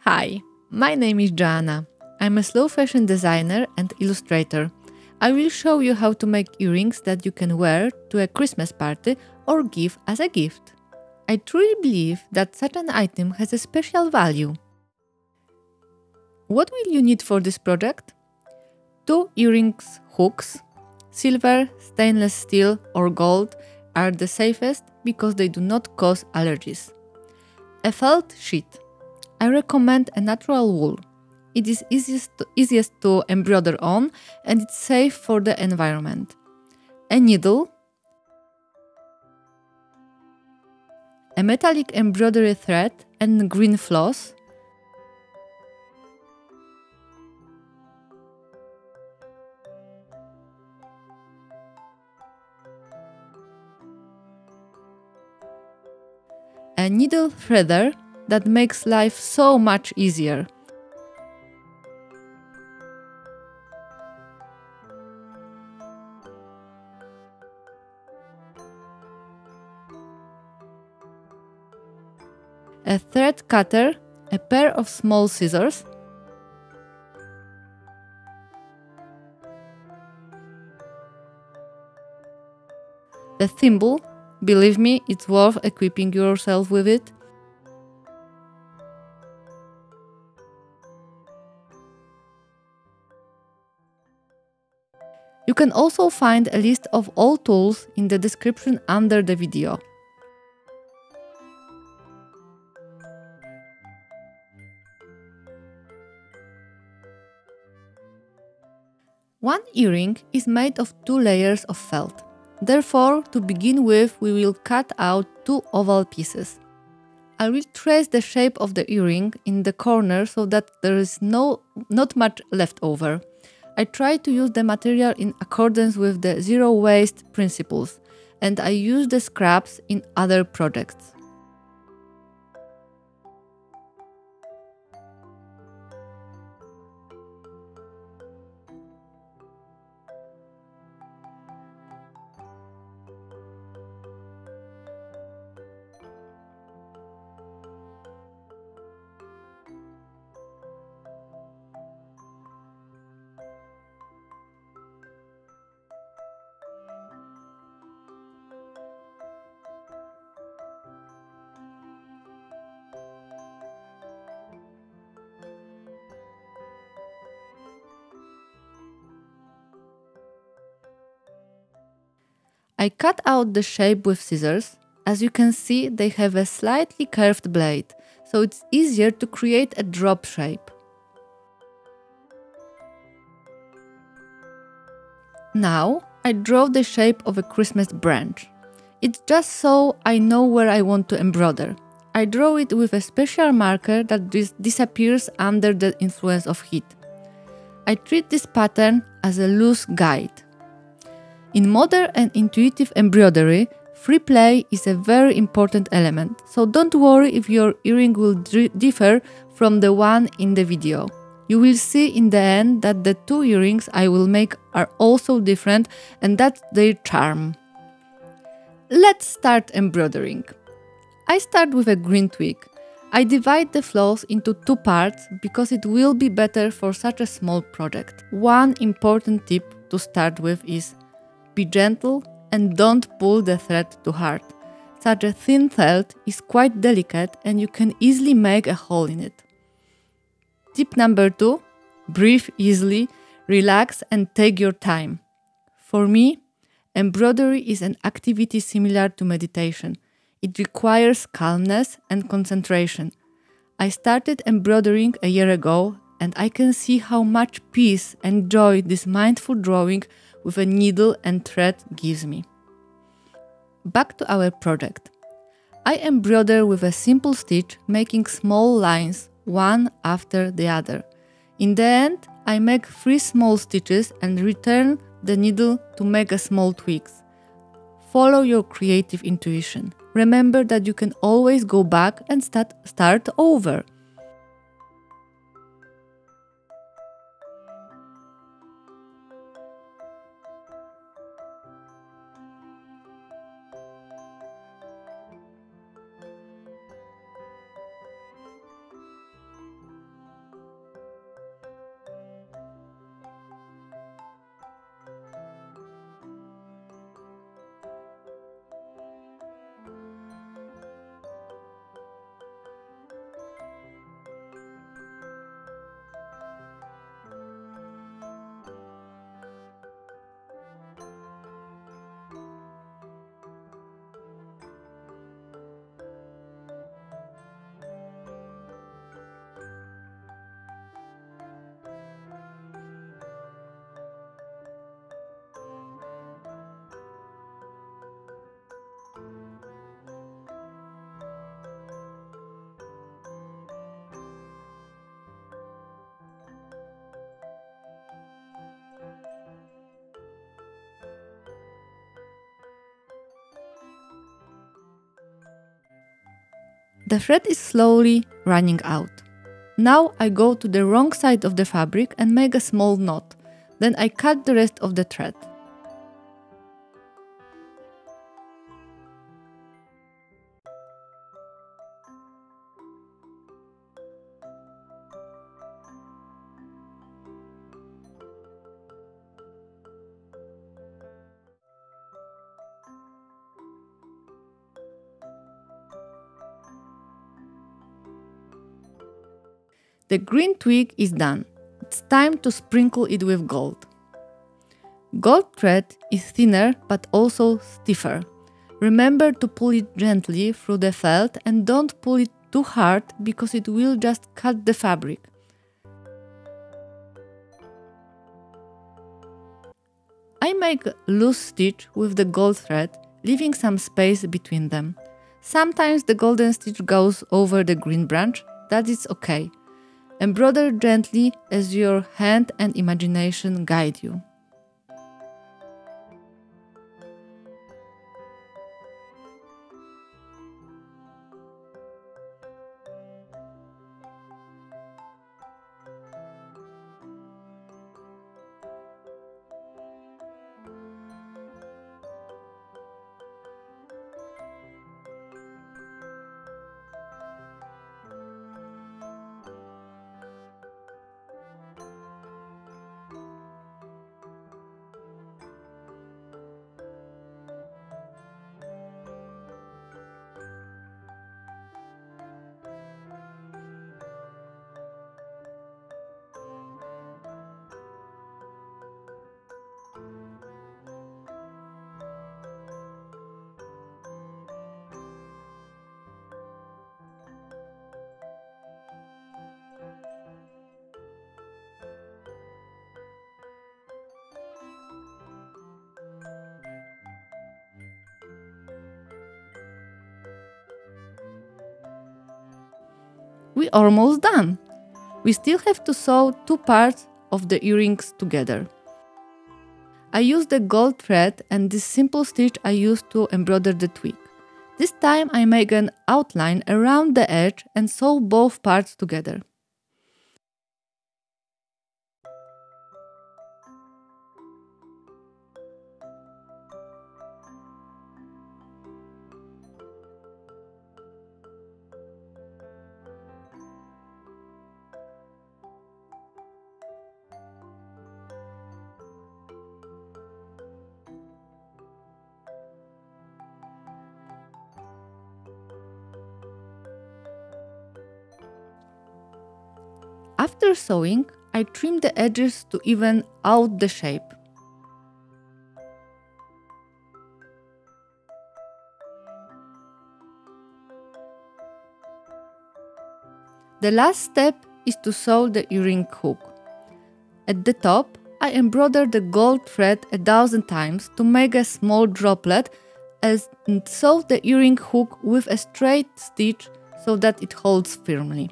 Hi, my name is Joanna. I'm a slow fashion designer and illustrator. I will show you how to make earrings that you can wear to a Christmas party or give as a gift. I truly believe that such an item has a special value. What will you need for this project? 2 earrings hooks. Silver, stainless steel or gold are the safest because they do not cause allergies. A felt sheet. I recommend a natural wool. It is easiest to embroider on and it's safe for the environment. A needle. A metallic embroidery thread and green floss. A needle threader that makes life so much easier. A thread cutter, a pair of small scissors, the thimble, believe me, it's worth equipping yourself with it, You can also find a list of all tools in the description under the video. One earring is made of 2 layers of felt. Therefore, to begin with, we will cut out 2 oval pieces. I will trace the shape of the earring in the corner so that there is not much left over. I try to use the material in accordance with the zero waste principles, and I use the scraps in other projects. I cut out the shape with scissors. As you can see, they have a slightly curved blade, so it's easier to create a drop shape. Now, I draw the shape of a Christmas branch. It's just so I know where I want to embroider. I draw it with a special marker that disappears under the influence of heat. I treat this pattern as a loose guide. In modern and intuitive embroidery, free play is a very important element, so don't worry if your earring will differ from the one in the video. You will see in the end that the 2 earrings I will make are also different, and that's their charm. Let's start embroidering. I start with a green twig. I divide the floss into 2 parts because it will be better for such a small project. One important tip to start with is be gentle and don't pull the thread too hard. Such a thin felt is quite delicate and you can easily make a hole in it. Tip number 2, breathe easily, relax and take your time. For me, embroidery is an activity similar to meditation. It requires calmness and concentration. I started embroidering a year ago and I can see how much peace and joy this mindful drawing with a needle and thread gives me. Back to our project. I embroider with a simple stitch, making small lines, one after the other. In the end, I make 3 small stitches and return the needle to make a small twigs. Follow your creative intuition. Remember that you can always go back and start over. The thread is slowly running out. Now I go to the wrong side of the fabric and make a small knot. Then I cut the rest of the thread. The green twig is done. It's time to sprinkle it with gold. Gold thread is thinner but also stiffer. Remember to pull it gently through the felt and don't pull it too hard because it will just cut the fabric. I make a loose stitch with the gold thread, leaving some space between them. Sometimes the golden stitch goes over the green branch, that is okay. Embroider gently as your hand and imagination guide you. We're almost done. We still have to sew two parts of the earrings together. I use the gold thread and this simple stitch I used to embroider the twig. This time I make an outline around the edge and sew both parts together. After sewing, I trim the edges to even out the shape. The last step is to sew the earring hook. At the top, I embroider the gold thread 1,000 times to make a small droplet and sew the earring hook with a straight stitch so that it holds firmly.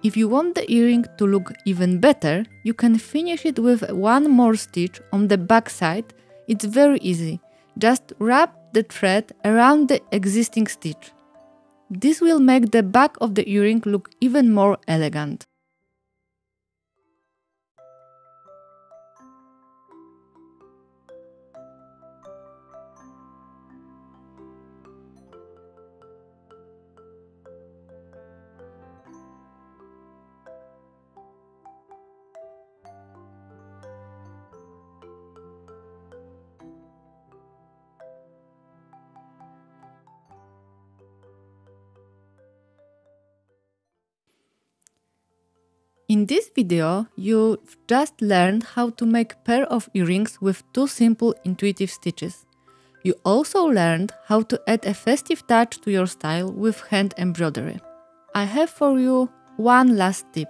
If you want the earring to look even better, you can finish it with one more stitch on the back side. It's very easy. Just wrap the thread around the existing stitch. This will make the back of the earring look even more elegant. In this video, you've just learned how to make a pair of earrings with 2 simple intuitive stitches. You also learned how to add a festive touch to your style with hand embroidery. I have for you one last tip.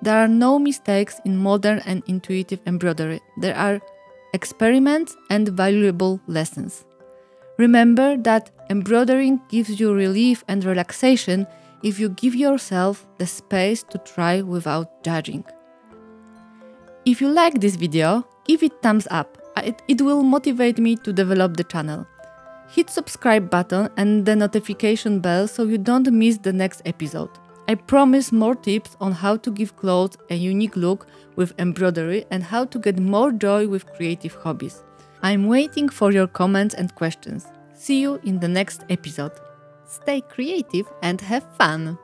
There are no mistakes in modern and intuitive embroidery. There are experiments and valuable lessons. Remember that embroidering gives you relief and relaxation if you give yourself the space to try without judging. If you like this video, give it thumbs up. It will motivate me to develop the channel. Hit subscribe button and the notification bell so you don't miss the next episode. I promise more tips on how to give clothes a unique look with embroidery and how to get more joy with creative hobbies. I'm waiting for your comments and questions. See you in the next episode. Stay creative and have fun!